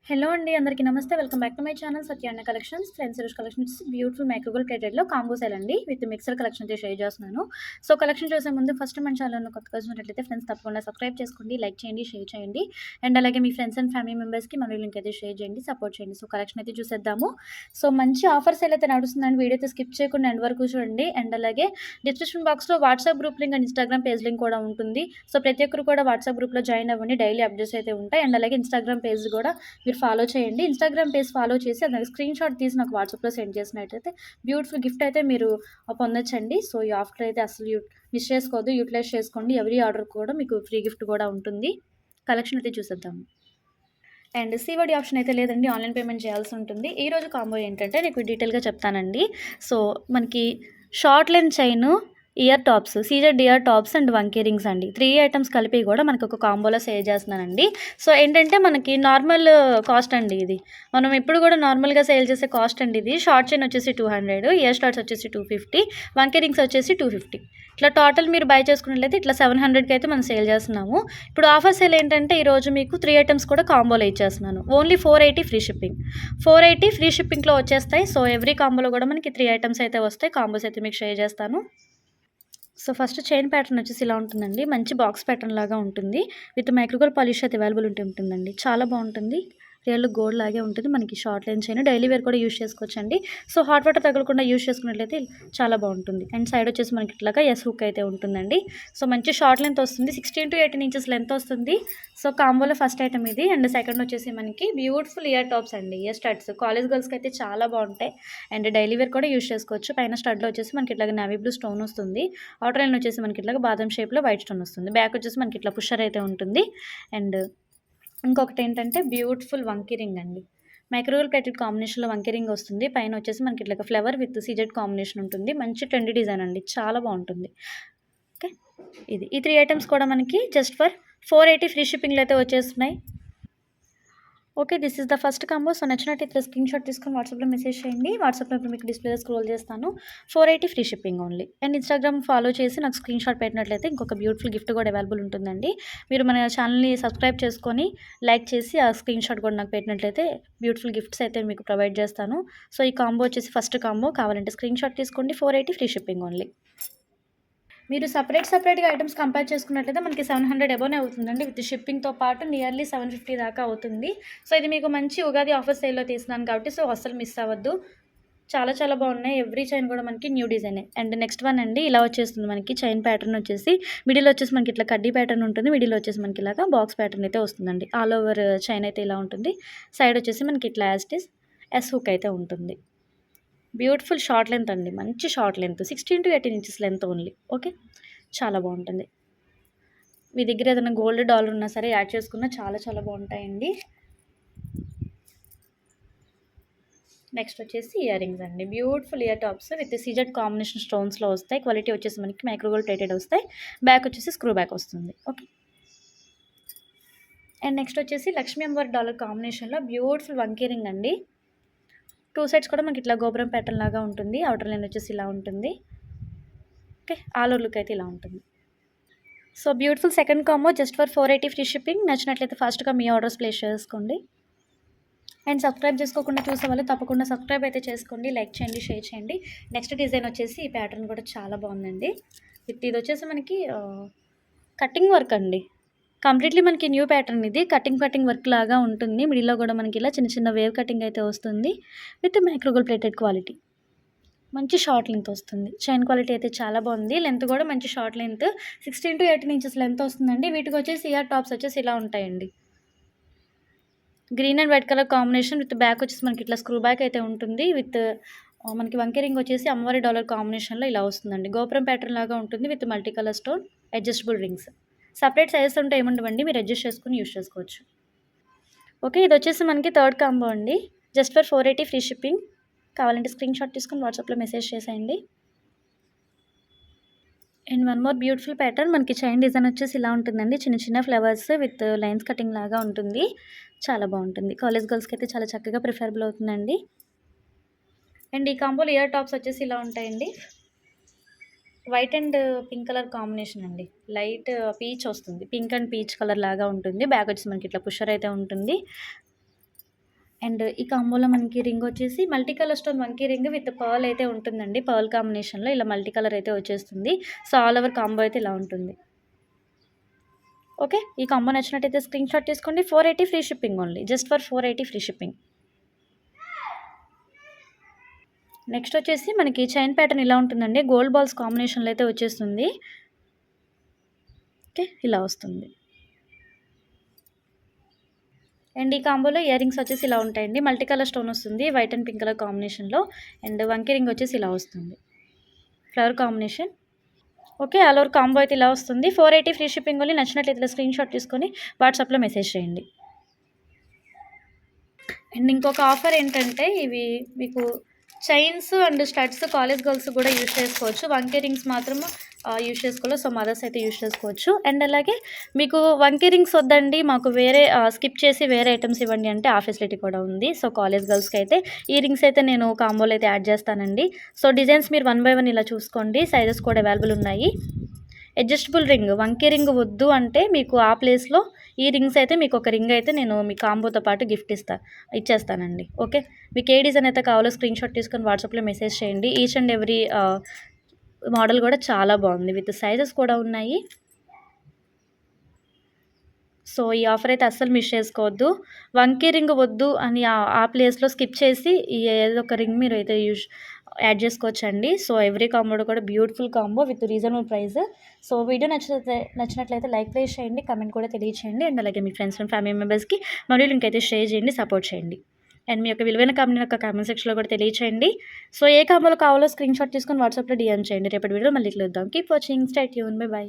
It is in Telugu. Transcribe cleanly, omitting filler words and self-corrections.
హలో అండి. అందరికీ నమస్తే. Welcome back to my channel Satyanna collections. Friends ఈరోజు కలెక్షన్స్ బ్యూటిఫుల్ మైక్రోగోల్ ప్లేటెడ్‌లో కాంబో సేల్ అండి. విత్ మిక్సర్ కలెక్షన్ అయితే షేర్ చేస్తున్నాను. సో, కలెక్షన్ చూసే ముందు ఫస్ట్ మన ఛానల్‌ను కొత్తగా చూసినట్లయితే ఫ్రెండ్స్ తప్పకుండా సబ్స్క్రైబ్ చేసుకోండి, లైక్ చేయండి, షేర్ చేయండి. అండ్ అలాగే మీ ఫ్రెండ్స్ అండ్ ఫ్యామిలీ మెంబర్స్‌కి మన లింక్ అయితే షేర్ చేయండి, సపోర్ట్ చేయండి. సో, కలెక్షన్ అయితే చూసేద్దాము. సో, మంచి ఆఫర్ సేల్ అయితే నడుస్తుందండి. వీడియో అయితే స్కిప్ చేయకుండా ఎండ్ వరకు చూడండి. అండ్ అలాగే డిస్క్రిప్షన్ బాక్స్‌లో WhatsApp group link and Instagram page link కూడా ఉంటుంది. సో, ప్రతి ఒక్కరు కూడా వాట్సాప్ గ్రూప్‌లో జాయిన్ అవ్వండి. డైలీ అప్డేట్స్ అయితే ఉంటాయి. అండ్ అలాగే ఇన్‌స్టాగ్రామ్ పేజ్ కూడా మీరు ఫాలో చేయండి. ఇన్‌స్టాగ్రామ్ పేజ్ ఫాలో చేసి అది స్క్రీన్‌షాట్ తీసి నాకు వాట్సాప్‌లో సెండ్ చేసినట్టయితే బ్యూటిఫుల్ గిఫ్ట్ అయితే మీరు పొందొచ్చండి. సో, ఈ ఆఫర్ అయితే అసలు మిస్ చేసుకోవద్దు. యూటిలైజ్ చేసుకోండి. ఎవ్రీ ఆర్డర్ కూడా మీకు ఫ్రీ గిఫ్ట్ కూడా ఉంటుంది. కలెక్షన్ అయితే చూసేద్దాము. అండ్ సీఓడీ ఆప్షన్ అయితే లేదండి. ఆన్‌లైన్ పేమెంట్ చేయాల్సి ఉంటుంది. ఈరోజు కాంబో ఏంటంటే నీకు డీటెయిల్‌గా చెప్తానండి. సో, మనకి short length chain, ear tops, CZ ear tops and వంకీ రింగ్స్ అండి. 3 ఐటెమ్స్ కలిపి కూడా మనకు ఒక కాంబోలో సేల్ చేస్తున్నానండి. సో, ఏంటంటే మనకి నార్మల్ కాస్ట్ అండి ఇది. మనం ఎప్పుడు కూడా నార్మల్‌గా సేల్ చేసే కాస్ట్ అండి ఇది. షార్ట్ చైన్ వచ్చేసి 200, ఇయర్ స్టార్ట్స్ వచ్చేసి 250, వంకీ రింగ్స్ వచ్చేసి 250. ఇట్లా టోటల్ మీరు బై చేసుకున్నట్లయితే ఇట్లా 700కి అయితే మనం సేల్ చేస్తున్నాము. ఇప్పుడు ఆఫర్ సేల్ ఏంటంటే ఈరోజు మీకు 3 ఐటెమ్స్ కూడా కాంబోలో ఇచ్చేస్తున్నాను. Only 480 free shipping. 480 ఫ్రీ షిప్పింగ్‌లో వచ్చేస్తాయి. సో, ఎవ్రీ కాంబోలో కూడా మనకి 3 ఐటెమ్స్ అయితే వస్తాయి. కాంబోస్ అయితే మీకు షేర్ చేస్తాను. సో, ఫస్ట్ చైన్ ప్యాటర్న్ వచ్చేసి ఇలా ఉంటుందండి. మంచి బాక్స్ ప్యాటర్న్ లాగా ఉంటుంది. విత్ మైక్రోగోల్ పాలిష్ అయితే అవైలబుల్ ఉంటుందండి. చాలా బాగుంటుంది. రియల్ గోల్డ్ లాగే ఉంటుంది. మనకి short length chain daily wear కూడా యూజ్ చేసుకోవచ్చండి. సో, హాట్ వాటర్ తగలకుండా యూజ్ చేసుకున్నట్లయితే చాలా బాగుంటుంది. అండ్ సైడ్ వచ్చేసి మనకి ఇట్లాగా ఎస్ హుక్ అయితే ఉంటుందండి. సో, మంచి షార్ట్ లెంత్ వస్తుంది. 16-18 ఇంచెస్ లెంత్ వస్తుంది. సో, కాంబోలో ఫస్ట్ ఐటమ్ ఇది. అండ్ సెకండ్ వచ్చేసి మనకి బ్యూటిఫుల్ ఇయర్ టాప్స్ అండి. ఇయర్ స్టడ్స్ కాలేజ్ గర్ల్స్కి అయితే చాలా బాగుంటాయి. అండ్ డైలీ వేర్ కూడా యూజ్ చేసుకోవచ్చు. పైన స్టడ్లో వచ్చేసి మనకి ఇట్లాగా నావీ బ్లూ స్టోన్ వస్తుంది. అవుటర్ లైన్ వచ్చేసి మనకి ఇట్లాగా బాదం షేప్లో వైట్ స్టోన్ వస్తుంది. బ్యాక్ వచ్చేసి మనకి ఇట్లా పుషర్ అయితే ఉంటుంది. అండ్ ఇంకొకటి ఏంటంటే బ్యూటిఫుల్ వంకీ రింగ్ అండి. మైక్రోవేవ్ ప్లేటెడ్ కాంబినేషన్‌లో వంకీ రింగ్ వస్తుంది. పైన వచ్చేసి మనకి ఇట్లా ఫ్లవర్ విత్ సీజెడ్ కాంబినేషన్ ఉంటుంది. మంచి ట్రెండీ డిజైన్ అండి. చాలా బాగుంటుంది. ఓకే. ఇది. ఈ 3 ఐటెమ్స్ కూడా మనకి జస్ట్ ఫర్ 480 ఫ్రీ షిప్పింగ్‌లో అయితే వచ్చేస్తున్నాయి. Okay. This is the first combo. So, నచ్చినట్టయితే స్క్రీన్‌షాట్ తీసుకొని వాట్సాప్‌లో మెసేజ్ చేయండి. వాట్సాప్‌లో ఇప్పుడు మీకు డిస్‌ప్లేలో స్క్రోల్ చేస్తాను. 480 free shipping only. And Instagram follow చేసి నాకు స్క్రీన్‌షాట్ పెట్టినట్లయితే ఇంకొక బ్యూటిఫుల్ గిఫ్ట్ కూడా అవైలబుల్ ఉంటుందండి. మీరు మన ఛానల్‌ని సబ్స్క్రైబ్ చేసుకొని, లైక్ చేసి ఆ స్క్రీన్‌షాట్ కూడా నాకు పెట్టినట్లయితే బ్యూటిఫుల్ గిఫ్ట్స్ అయితే మీకు ప్రొవైడ్ చేస్తాను. సో, ఈ కాంబో వచ్చేసి ఫస్ట్ కాంబో. కావాలంటే స్క్రీన్‌షాట్ తీసుకోండి. 480 ఫ్రీ షిప్పింగ్ ఓన్లీ. మీరు సెపరేట్‌గా ఐటెమ్స్ కంపేర్ చేసుకున్నట్లయితే మనకి 700 అబోనే అవుతుందండి. విత్ షిప్పింగ్‌తో పాటు నియర్లీ 750 దాకా అవుతుంది. సో, ఇది మీకు మంచి ఉగాది ఆఫర్ సేల్‌లో తీస్తున్నాను కాబట్టి సో, అస్సలు మిస్ అవ్వద్దు. చాలా చాలా బాగున్నాయి. ఎవ్రీ చైన్ కూడా మనకి న్యూ డిజైనే. అండ్ నెక్స్ట్ వన్ అండి ఇలా వచ్చేస్తుంది మనకి చైన్ ప్యాటర్న్ వచ్చేసి మిడిల్ వచ్చేసి మనకి ఇట్లా కడ్డీ ప్యాటర్న్ ఉంటుంది. మిడిల్ వచ్చేసి మనకి ఇలాగా బాక్స్ ప్యాటర్న్ అయితే వస్తుందండి. ఆల్ ఓవర్ చైన్ అయితే ఇలా ఉంటుంది. సైడ్ వచ్చేసి మనకి ఇట్లా as it is yes hook అయితే ఉంటుంది. బ్యూటిఫుల్ షార్ట్ లెంత్ అండి. మంచి short length 16-18 inches length only. Okay. చాలా బాగుంటుంది. మీ దగ్గర ఏదైనా గోల్డ్ డాలర్ ఉన్నా సరే యాడ్ చేసుకున్నా చాలా చాలా బాగుంటాయండి. నెక్స్ట్ వచ్చేసి ఇయర్ రింగ్స్ అండి. Beautiful ear tops with CZ combination స్టోన్స్లో వస్తాయి. క్వాలిటీ వచ్చేసి మనకి మైక్రోగోల్డ్ ప్లేటెడ్ వస్తాయి. బ్యాక్ వచ్చేసి స్క్రూ బ్యాక్ వస్తుంది. ఓకే. అండ్ నెక్స్ట్ వచ్చేసి లక్ష్మీ అమ్మవారి డాలర్ కాంబినేషన్లో బ్యూటిఫుల్ వంకీ రింగ్ అండి. 2 సైడ్స్ కూడా మనకి ఇట్లా గోపురం ప్యాటర్న్ లాగా ఉంటుంది. అవుటర్ లైన్ వచ్చేసి ఇలా ఉంటుంది. ఓకే. ఆల్ ఓవర్ లుక్ అయితే ఇలా ఉంటుంది. So, beautiful second combo just for 480 free shipping. నచ్చినట్లయితే ఫాస్ట్‌గా మీ ఆర్డర్స్ ప్లేస్ చేసుకోండి. అండ్ సబ్స్క్రైబ్ చేసుకోకుండా చూసేవాళ్ళు తప్పకుండా సబ్స్క్రైబ్ అయితే చేసుకోండి. లైక్ చేయండి, షేర్ చేయండి. నెక్స్ట్ డిజైన్ వచ్చేసి ఈ ప్యాటర్న్ కూడా చాలా బాగుందండి. ఇది వచ్చేసి మనకి కటింగ్ వర్క్ అండి. కంప్లీట్లీ మనకి న్యూ ప్యాటర్న్ ఇది. కటింగ్ వర్క్ లాగా ఉంటుంది. మిడిల్‌లో కూడా మనకి ఇలా చిన్న చిన్న వేవ్ కటింగ్ అయితే వస్తుంది. With micro gold plated quality. మంచి షార్ట్ లెంత్ వస్తుంది. చైన్ క్వాలిటీ అయితే చాలా బాగుంది. లెంత్ కూడా మంచి షార్ట్ లెంత్ 16-18 ఇంచెస్ లెంత్ వస్తుందండి. వీటికి వచ్చేసి ఇయర్ టాప్స్ వచ్చేసి ఇలా ఉంటాయండి. Green and white colour combination with back వచ్చేసి మనకి ఇట్లా స్క్రూ బ్యాక్ అయితే ఉంటుంది. విత్ మనకి వంకీ రింగ్ వచ్చేసి అమ్మవారి డాలర్ కాంబినేషన్‌లో ఇలా వస్తుందండి. గోపురం ప్యాటర్న్ లాగా ఉంటుంది with multi colour stone adjustable rings. Separate sizes ఉంటే ఏముండవండి. మీరు అడ్జస్ట్ చేసుకొని యూజ్ చేసుకోవచ్చు. ఓకే. ఇది వచ్చేసి మనకి థర్డ్ కాంబో అండి. Just for 480 free shipping. కావాలంటే స్క్రీన్‌షాట్ తీసుకొని వాట్సాప్‌లో మెసేజ్ చేసేయండి. And one more beautiful pattern మనకి చైన్ డిజైన్ వచ్చేసి ఇలా ఉంటుందండి. చిన్న చిన్న ఫ్లవర్స్ విత్ లైన్స్ కటింగ్ లాగా ఉంటుంది. చాలా బాగుంటుంది. కాలేజ్ గర్ల్స్‌కి అయితే చాలా చక్కగా ప్రిఫరబుల్ అవుతుందండి. అండ్ ఈ కాంబోలో ఇయర్ టాప్స్ వచ్చేసి ఇలా ఉంటాయండి. White and pink colour combination అండి. లైట్ పీచ్ వస్తుంది. పింక్ అండ్ పీచ్ కలర్ లాగా ఉంటుంది. బ్యాక్ వచ్చేసి మనకి ఇట్లా పుషర్ అయితే ఉంటుంది. అండ్ ఈ కాంబోలో మనకి రింగ్ వచ్చేసి మల్టీ కలర్ స్టోన్ వంకీ రింగ్ విత్ పర్ల్ అయితే ఉంటుందండి. పర్ల్ కాంబినేషన్‌లో ఇలా మల్టీ కలర్ అయితే వచ్చేస్తుంది. సో, ఆల్ ఓవర్ కాంబో అయితే ఇలా ఉంటుంది. ఓకే. ఈ కాంబో నచ్చినట్టయితే స్క్రీన్‌షాట్ తీసుకోండి. 480 free shipping only. Just for 480 free shipping. Next వచ్చేసి మనకి చైన్ ప్యాటర్న్ ఇలా ఉంటుందండి. గోల్డ్ బాల్స్ కాంబినేషన్‌లో అయితే వచ్చేస్తుంది. ఓకే. ఇలా వస్తుంది. అండ్ ఈ కాంబోలో ఇయర్ రింగ్స్ వచ్చేసి ఇలా ఉంటాయండి. మల్టీ కలర్ స్టోన్ వస్తుంది. వైట్ అండ్ పింక్ కలర్ కాంబినేషన్‌లో. అండ్ వంకీ రింగ్ వచ్చేసి ఇలా వస్తుంది. Flower combination. Okay. All over combo అయితే ఇలా వస్తుంది. 480 ఫ్రీ షిప్పింగ్ ఓన్లీ. నచ్చినట్లయితే స్క్రీన్‌షాట్ తీసుకొని వాట్సాప్‌లో మెసేజ్ చేయండి. అండ్ ఇంకొక ఆఫర్ ఏంటంటే ఇవి మీకు chains and studs college girls కూడా యూజ్ చేసుకోవచ్చు. వంకీ రింగ్స్ మాత్రం యూజ్ చేసుకోవాలి. సో, మదర్స్ అయితే యూజ్ చేసుకోవచ్చు. అండ్ అలాగే మీకు వంకీ రింగ్స్ వద్దండి మాకు వేరే స్కిప్ చేసి వేరే ఐటమ్స్ ఇవ్వండి అంటే ఆ ఫెసిలిటీ కూడా ఉంది. సో, కాలేజ్ గర్ల్స్‌కి అయితే ఈ రింగ్స్ అయితే నేను కాంబోలో అయితే యాడ్ చేస్తానండి. సో, డిజైన్స్ మీరు 1 బై 1 ఇలా చూసుకోండి. సైజెస్ కూడా అవైలబుల్ ఉన్నాయి. అడ్జస్టబుల్ రింగ్ వంకీ రింగ్ వద్దు అంటే మీకు ఆ ప్లేస్‌లో ఈ రింగ్స్ అయితే మీకు ఒక రింగ్ అయితే నేను మీ కాంబోతో పాటు గిఫ్ట్ ఇచ్చేస్తానండి. ఓకే. మీకు ఏ డిజైన్ అయితే కావాలో స్క్రీన్‌షాట్ తీసుకొని వాట్సాప్‌లో మెసేజ్ చేయండి. ఈచ్ అండ్ ఎవ్రీ మోడల్ కూడా చాలా బాగుంది. విత్ సైజెస్ కూడా ఉన్నాయి. సో, ఈ ఆఫర్ అయితే అస్సలు మిస్ చేసుకోవద్దు. వంకీ రింగ్ వద్దు అని ఆ ప్లేస్‌లో స్కిప్ చేసి ఈ ఏదో ఒక రింగ్ మీరైతే యాడ్ చేసుకోవచ్చండి. సో, ఎవ్రీ కాంబోలో కూడా beautiful combo with reasonable price. So, video నచ్చినట్లయితే లైక్ ప్లేస్ చేయండి. కామెంట్ కూడా తెలియచేయండి. అండ్ అలాగే మీ ఫ్రెండ్స్ అండ్ ఫ్యామిలీ మెంబర్స్‌కి మరియు లింక్ అయితే షేర్ చేయండి. సపోర్ట్ చేయండి. అండ్ మీ యొక్క విలువైన కామెంట్ యొక్క కామెంట్ సెక్షన్‌లో కూడా తెలియచేయండి. సో, ఏ కాంబోలో కావాలో స్క్రీన్‌షాట్ తీసుకొని వాట్సాప్‌లో డీఎం చేయండి. రేపటి వీడియోలో మళ్ళీ కలుద్దాం. Keep watching. Stay tune. By by.